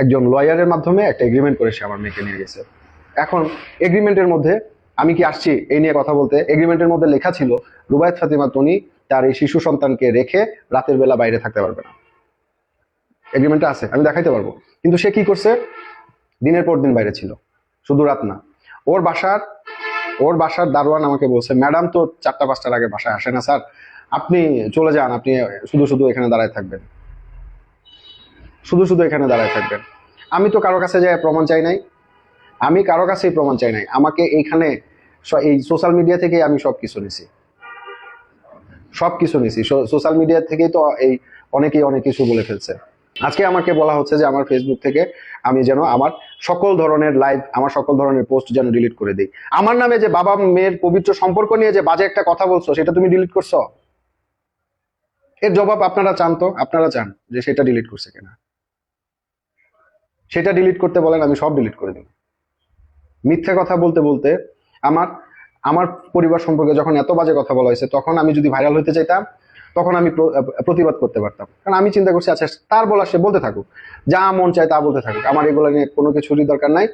একজন লয়ারের মাধ্যমে একটা এগ্রিমেন্ট করে সে আমার মেয়েকে নিয়ে গেছে। এখন এগ্রিমেন্টের মধ্যে আমি কি আসছি এই নিয়ে কথা বলতে, এগ্রিমেন্টের মধ্যে লেখা ছিল রুবায়েত ফাতিমা তনি তার এই শিশু সন্তানকে রেখে রাতের বেলা বাইরে থাকতে পারবে না। এগ্রিমেন্টটা আছে, আমি দেখাইতে পারবো। কিন্তু সে কি করছে, দিনের পর দিন বাইরে ছিল, শুধু রাত না। ওর বাসার দারোয়ান আমাকে বলছে, ম্যাডাম তো 4টা-5টার আগে বাসায় আসে না স্যার, আপনি চলে যান, আপনি শুধু শুধু এখানে দাঁড়ায় থাকবেন, শুধু শুধু এখানে দাঁড়ায় থাকবেন। আমি তো কারো কাছে যাই প্রমাণ চাই নাই, আমি কারো কাছেই প্রমাণ চাই নাই। আমাকে এইখানে এই সোশ্যাল মিডিয়া থেকে আমি সবকিছু নিছি, সবকিছু নিছি। সোশ্যাল মিডিয়া থেকেই তো এই অনেকেই অনেক কিছু বলে ফেলছে। আজকে আমাকে বলা হচ্ছে যে আমার ফেসবুক থেকে আমি যেন আমার সকল ধরনের লাইভ, আমার সকল ধরনের পোস্ট যেন ডিলিট করে দিই। আমার নামে যে বাবা মেয়ের পবিত্র সম্পর্ক নিয়ে যে বাজে একটা কথা বলছো সেটা তুমি ডিলিট করছো, এর জবাব আপনারা চান তো, আপনারা চান যে সেটা ডিলিট করছে কিনা, সেটা ডিলিট করতে বলেন, আমি সব ডিলিট করে দিই। মিথ্যা কথা বলতে বলতে আমার আমার পরিবার সম্পর্কে যখন এত বাজে কথা বলা হয়েছে, তখন আমি যদি ভাইরাল হতে চাইতাম তখন আমি প্রতিবাদ করতে পারতাম। কারণ আমি চিন্তা করছি আচ্ছা তার বলা সে বলতে থাকুক, যা মন চায় তা বলতে থাকুক, আমার এগুলো নিয়ে কোনো কিছুরই দরকার নাই।